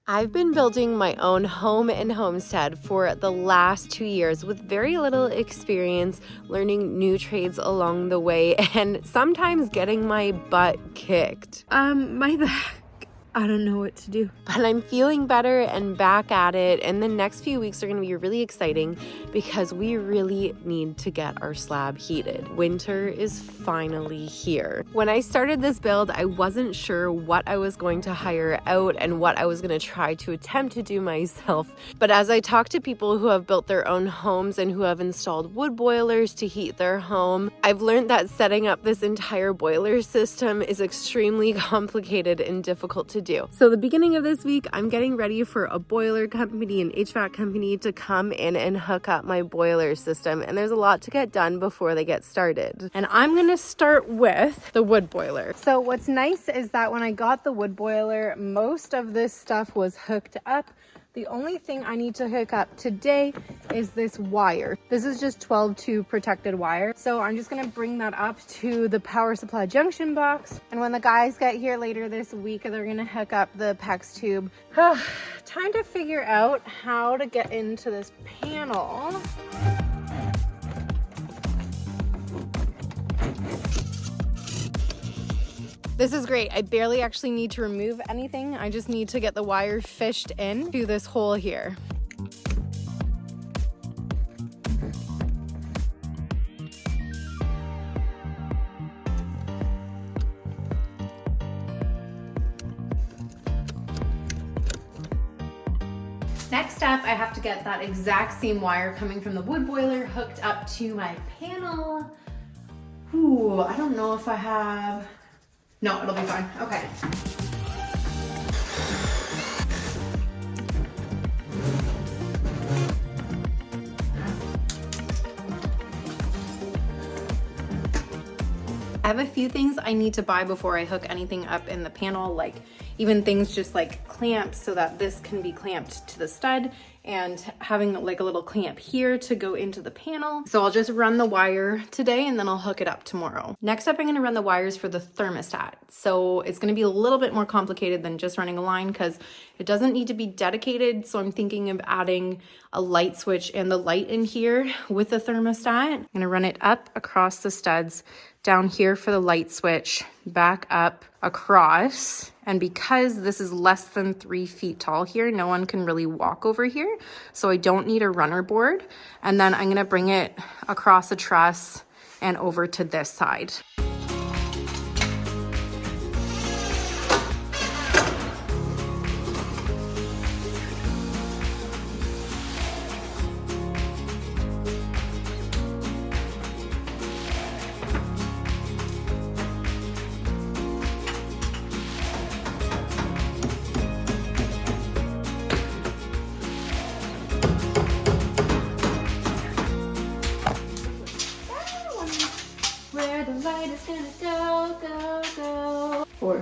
I've been building my own home and homestead for the last 2 years with very little experience, learning new trades along the way, and sometimes getting my butt kicked. My back. I don't know what to do. But I'm feeling better and back at it, and the next few weeks are going to be really exciting because we really need to get our slab heated. Winter is finally here. When I started this build, I wasn't sure what I was going to hire out and what I was going to try to attempt to do myself. But as I talk to people who have built their own homes and who have installed wood boilers to heat their home, I've learned that setting up this entire boiler system is extremely complicated and difficult to do. So the beginning of this week, I'm getting ready for a boiler company, an HVAC company, to come in and hook up my boiler system. And there's a lot to get done before they get started. And I'm gonna start with the wood boiler. So what's nice is that when I got the wood boiler, most of this stuff was hooked up. The only thing I need to hook up today is this wire. This is just 12-2 protected wire. So I'm just gonna bring that up to the power supply junction box. And when the guys get here later this week, they're gonna hook up the PEX tube. Time to figure out how to get into this panel. This is great. I barely actually need to remove anything. I just need to get the wire fished in to this hole here. Next up, I have to get that exact same wire coming from the wood boiler hooked up to my panel. Ooh, I don't know if I have... No, it'll be fine. Okay. I have a few things I need to buy before I hook anything up in the panel, like even things just like clamps so that this can be clamped to the stud, and having like a little clamp here to go into the panel. So I'll just run the wire today and then I'll hook it up tomorrow. Next up, I'm gonna run the wires for the thermostat. So it's gonna be a little bit more complicated than just running a line because it doesn't need to be dedicated. So I'm thinking of adding a light switch and the light in here with the thermostat. I'm gonna run it up across the studs, down here for the light switch, back up across. And because this is less than 3 feet tall here, no one can really walk over here. So I don't need a runner board. And then I'm gonna bring it across the truss and over to this side. Where the light is gonna go, go, go. 4.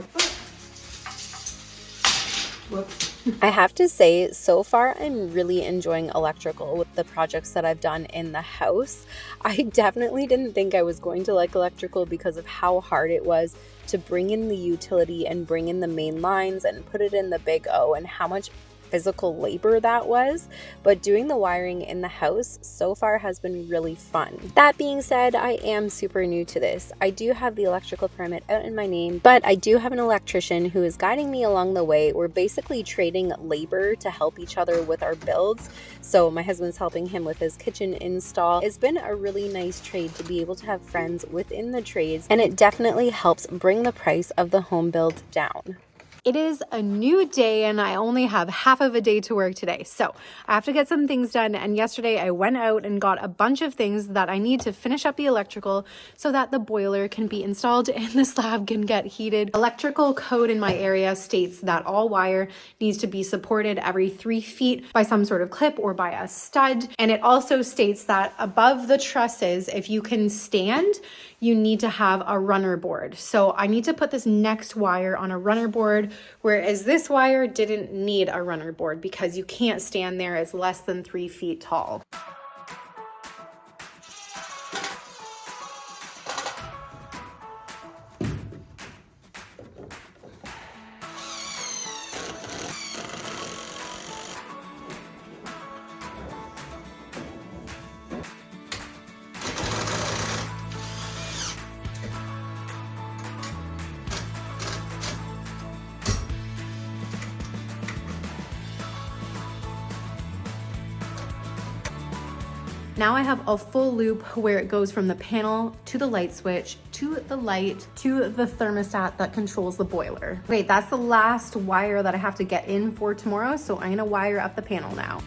Whoops. I have to say, so far, I'm really enjoying electrical with the projects that I've done in the house. I definitely didn't think I was going to like electrical because of how hard it was to bring in the utility and bring in the main lines and put it in the big O, and how much physical labor that was, but doing the wiring in the house so far has been really fun. That being said, I am super new to this. I do have the electrical permit out in my name, but I do have an electrician who is guiding me along the way. We're basically trading labor to help each other with our builds. So my husband's helping him with his kitchen install. It's been a really nice trade to be able to have friends within the trades, and it definitely helps bring the price of the home build down. It is a new day and I only have half of a day to work today. So I have to get some things done. And yesterday I went out and got a bunch of things that I need to finish up the electrical so that the boiler can be installed and the slab can get heated. Electrical code in my area states that all wire needs to be supported every 3 feet by some sort of clip or by a stud. And it also states that above the trusses, if you can stand, you need to have a runner board. So I need to put this next wire on a runner board, whereas this wire didn't need a runner board because you can't stand there. It's less than 3 feet tall. Now I have a full loop where it goes from the panel to the light switch, to the light, to the thermostat that controls the boiler. Okay, that's the last wire that I have to get in for tomorrow, so I'm gonna wire up the panel now.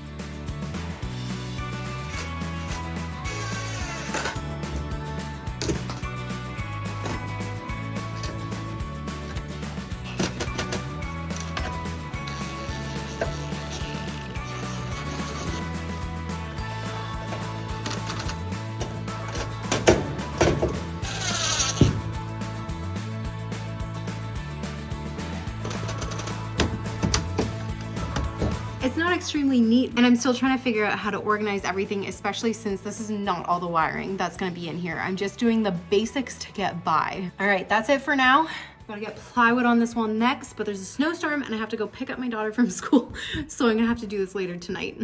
It's not extremely neat, and I'm still trying to figure out how to organize everything, especially since this is not all the wiring that's gonna be in here. I'm just doing the basics to get by. All right, that's it for now. Gotta get plywood on this wall next, but there's a snowstorm and I have to go pick up my daughter from school, so I'm gonna have to do this later tonight.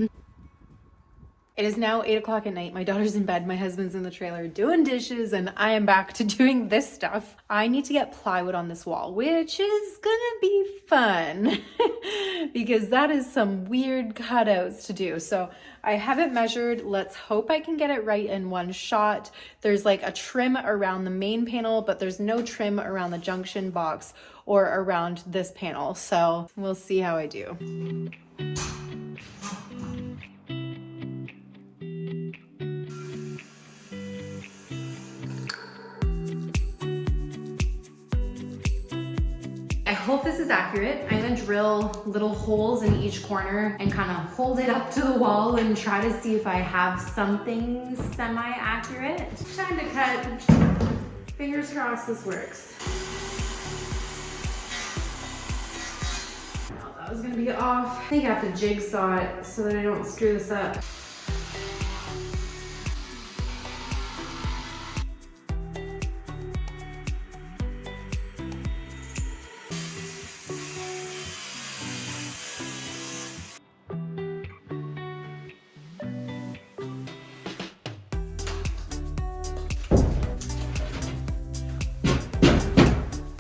It is now 8 o'clock at night. My daughter's in bed, my husband's in the trailer doing dishes, and I am back to doing this stuff. I need to get plywood on this wall, which is gonna be fun because that is some weird cutouts to do. So I have it measured. Let's hope I can get it right in one shot. There's like a trim around the main panel, but there's no trim around the junction box or around this panel. So we'll see how I do. I hope this is accurate. I'm gonna drill little holes in each corner and kind of hold it up to the wall and try to see if I have something semi-accurate. Time to cut. Fingers crossed this works. Oh, that was gonna be off. I think I have to jigsaw it so that I don't screw this up.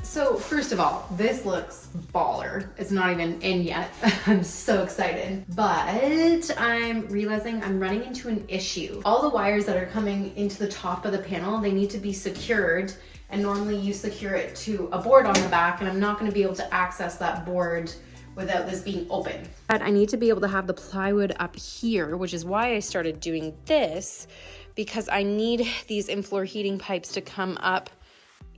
So first of all, this looks baller. It's not even in yet. I'm so excited. But I'm realizing I'm running into an issue. All the wires that are coming into the top of the panel, they need to be secured. And normally you secure it to a board on the back, and I'm not gonna be able to access that board without this being open. But I need to be able to have the plywood up here, which is why I started doing this, because I need these in-floor heating pipes to come up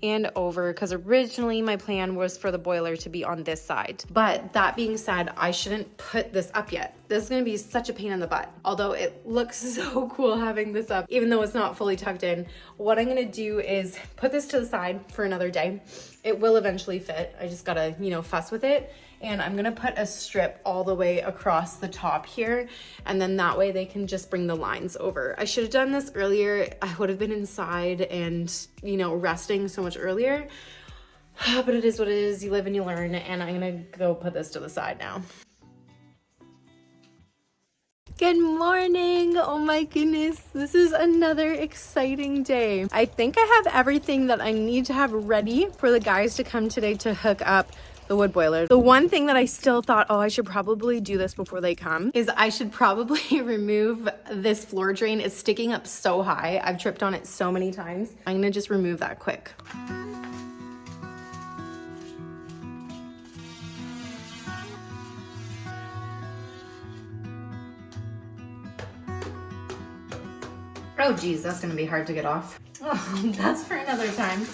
and over, because originally my plan was for the boiler to be on this side. But that being said, I shouldn't put this up yet. This is gonna be such a pain in the butt. Although it looks so cool having this up, even though it's not fully tucked in. What I'm gonna do is put this to the side for another day. It will eventually fit. I just gotta, fuss with it. And I'm gonna put a strip all the way across the top here, and then that way they can just bring the lines over. I should have done this earlier. I would have been inside and, resting so much earlier, but it is what it is. You live and you learn, and I'm gonna go put this to the side now. Good morning. Oh my goodness. This is another exciting day. I think I have everything that I need to have ready for the guys to come today to hook up the wood boiler. The one thing that I still thought, I should probably do this before they come, is I should probably remove this floor drain. It's sticking up so high. I've tripped on it so many times. I'm gonna just remove that quick. Oh geez, that's gonna be hard to get off. Oh, that's for another time.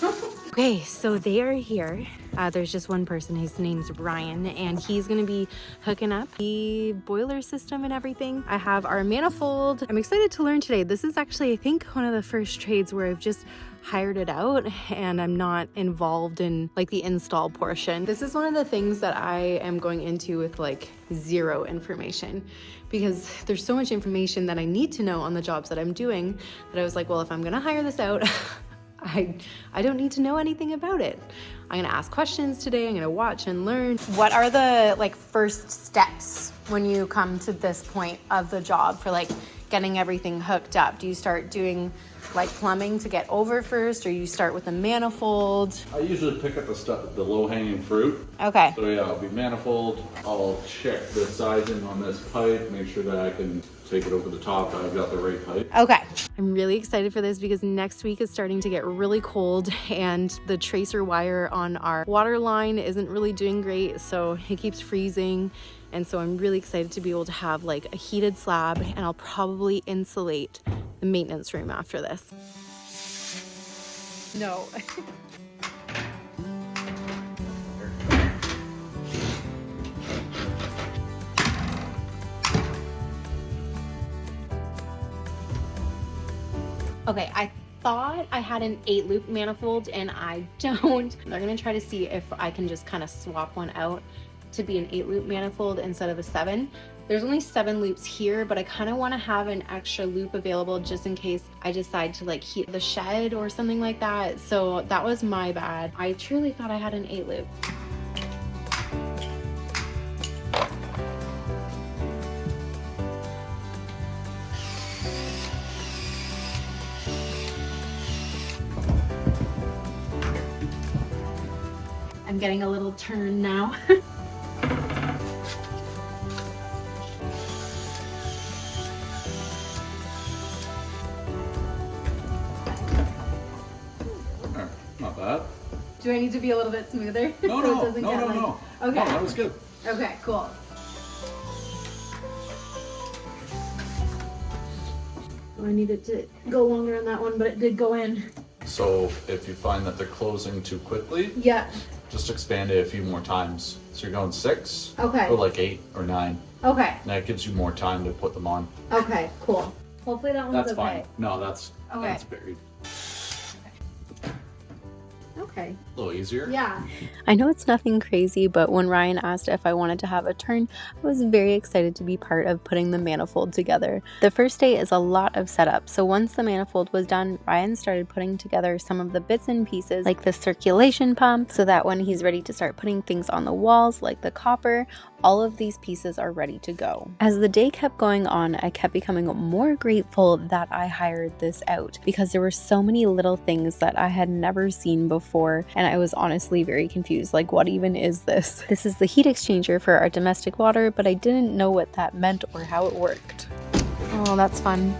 Okay, so they are here. There's just one person, his name's Ryan, and he's gonna be hooking up the boiler system and everything. I have our manifold. I'm excited to learn today. This is actually, I think, one of the first trades where I've just hired it out and I'm not involved in like the install portion. This is one of the things that I am going into with like zero information, because there's so much information that I need to know on the jobs that I'm doing that I was like, well, if I'm gonna hire this out, I don't need to know anything about it. I'm gonna ask questions today. I'm gonna watch and learn. What are the first steps when you come to this point of the job for getting everything hooked up? Do you start doing like plumbing to get over first, or you start with a manifold? I usually pick up the low-hanging fruit. Okay. So yeah, I'll be manifold. I'll check the sizing on this pipe, make sure that I can take it over the top, that I've got the right pipe. Okay. I'm really excited for this because next week is starting to get really cold and the tracer wire on our water line isn't really doing great, so it keeps freezing. And so I'm really excited to be able to have like a heated slab, and I'll probably insulate the maintenance room after this. No. Okay, I thought I had an 8-loop manifold and I don't. They're gonna try to see if I can just kind of swap one out to be an 8-loop manifold instead of a 7. There's only 7 loops here, but I kind of want to have an extra loop available just in case I decide to like heat the shed or something like that. So that was my bad. I truly thought I had an 8-loop. I'm getting a little turn now. Not bad. Do I need to be a little bit smoother? No, so no, it doesn't no, get no, like... no. Okay. No, that was good. Okay, cool. Oh, I needed to go longer on that one, but it did go in. So if you find that they're closing too quickly, Yeah. just expand it a few more times. So you're going 6, Okay. or like 8 or 9. Okay. And that gives you more time to put them on. Okay, cool. Hopefully that one's That's okay. fine. No, that's buried. Okay. A little easier. Yeah. I know it's nothing crazy, but when Ryan asked if I wanted to have a turn, I was very excited to be part of putting the manifold together. The first day is a lot of setup, so once the manifold was done, Ryan started putting together some of the bits and pieces, like the circulation pump, so that when he's ready to start putting things on the walls, like the copper, all of these pieces are ready to go. As the day kept going on, I kept becoming more grateful that I hired this out because there were so many little things that I had never seen before, and I was honestly very confused, like what even is this? This is the heat exchanger for our domestic water, but I didn't know what that meant or how it worked. Oh, that's fun.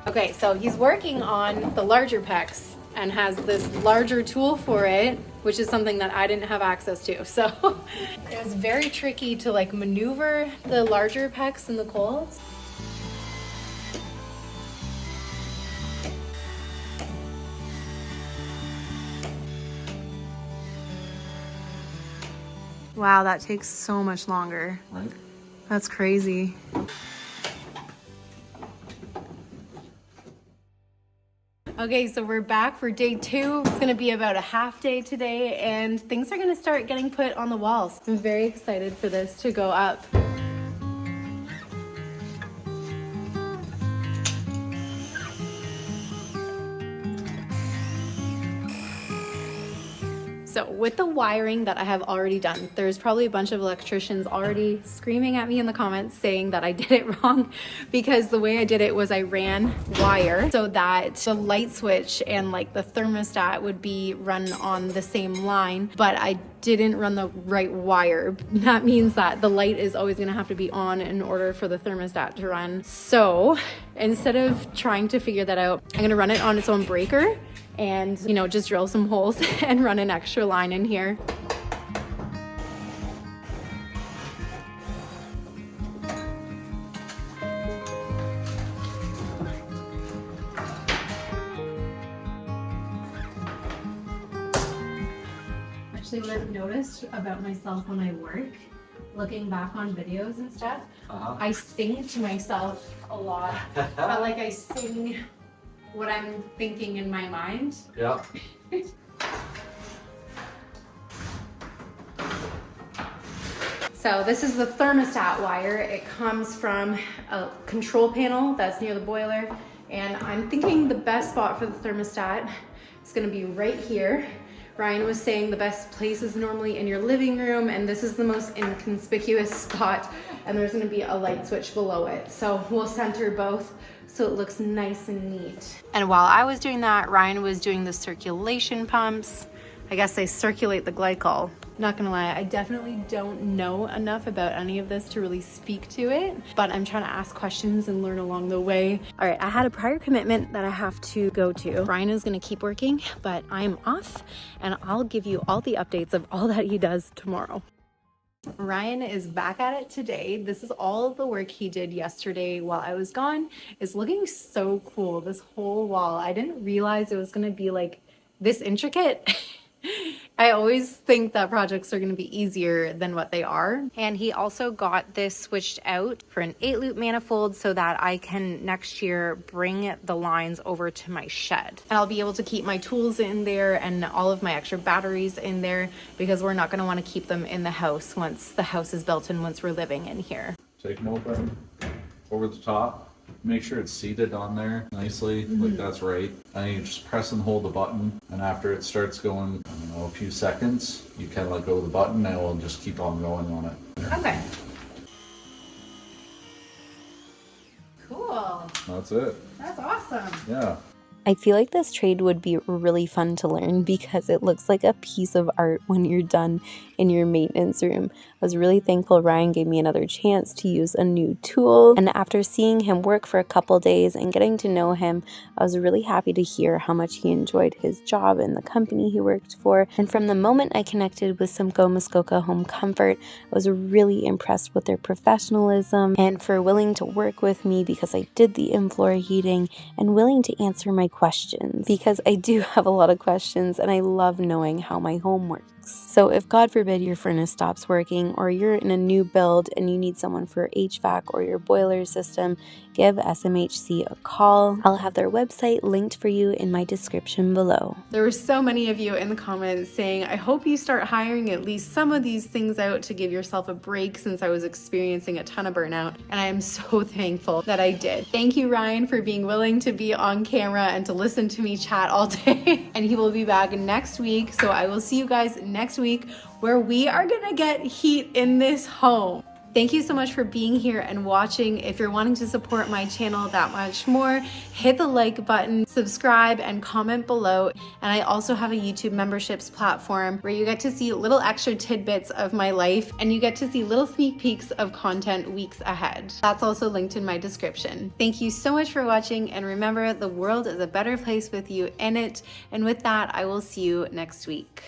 Okay, so he's working on the larger PEX and has this larger tool for it, which is something that I didn't have access to. So it was very tricky to like maneuver the larger PEX in the colds. Wow, that takes so much longer. Right. That's crazy. Okay, so we're back for day 2. It's gonna be about a half day today, and things are gonna start getting put on the walls. I'm very excited for this to go up. So with the wiring that I have already done, there's probably a bunch of electricians already screaming at me in the comments saying that I did it wrong, because the way I did it was I ran wire so that the light switch and like the thermostat would be run on the same line, but I didn't run the right wire. That means that the light is always gonna have to be on in order for the thermostat to run. So instead of trying to figure that out, I'm gonna run it on its own breaker and, you know, just drill some holes and run an extra line in here. Actually, what I've noticed about myself when I work, looking back on videos and stuff, I sing to myself a lot. But like I sing what I'm thinking in my mind. Yeah. So this is the thermostat wire. It comes from a control panel that's near the boiler, and I'm thinking the best spot for the thermostat is gonna be right here, Ryan was saying the best place is normally in your living room, and this is the most inconspicuous spot, and there's gonna be a light switch below it. So we'll center both so it looks nice and neat. And while I was doing that, Ryan was doing the circulation pumps. I guess they circulate the glycol. Not gonna lie, I definitely don't know enough about any of this to really speak to it, but I'm trying to ask questions and learn along the way. All right, I had a prior commitment that I have to go to. Ryan is gonna keep working, but I'm off, and I'll give you all the updates of all that he does tomorrow. Ryan is back at it today. This is all of the work he did yesterday while I was gone. It's looking so cool, this whole wall. I didn't realize it was gonna be like this intricate. I always think that projects are going to be easier than what they are. And he also got this switched out for an 8-loop manifold so that I can next year bring the lines over to my shed. And I'll be able to keep my tools in there and all of my extra batteries in there, because we're not going to want to keep them in the house once the house is built and once we're living in here. Take them open over the top. Make sure it's seated on there nicely, like that's right. And you just press and hold the button, and after it starts going, I don't know, a few seconds, you kind of let go of the button and it will just keep on going on it. Okay. Cool. That's it. That's awesome. Yeah. I feel like this trade would be really fun to learn because it looks like a piece of art when you're done in your maintenance room. I was really thankful Ryan gave me another chance to use a new tool. And after seeing him work for a couple days and getting to know him, I was really happy to hear how much he enjoyed his job and the company he worked for. And from the moment I connected with Simcoe Muskoka Home Comfort, I was really impressed with their professionalism and for willing to work with me because I did the in-floor heating, and willing to answer my questions, because I do have a lot of questions and I love knowing how my home works. So if God forbid your furnace stops working, or you're in a new build and you need someone for HVAC or your boiler system, give SMHC a call. I'll have their website linked for you in my description below. There were so many of you in the comments saying, I hope you start hiring at least some of these things out to give yourself a break, since I was experiencing a ton of burnout, and I am so thankful that I did. Thank you, Ryan, for being willing to be on camera and to listen to me chat all day. And he will be back next week, so I will see you guys next week, where we are gonna get heat in this home. Thank you so much for being here and watching. If you're wanting to support my channel that much more, hit the like button, subscribe, and comment below. And I also have a YouTube memberships platform where you get to see little extra tidbits of my life, and you get to see little sneak peeks of content weeks ahead. That's also linked in my description. Thank you so much for watching, and remember, the world is a better place with you in it. And with that, I will see you next week.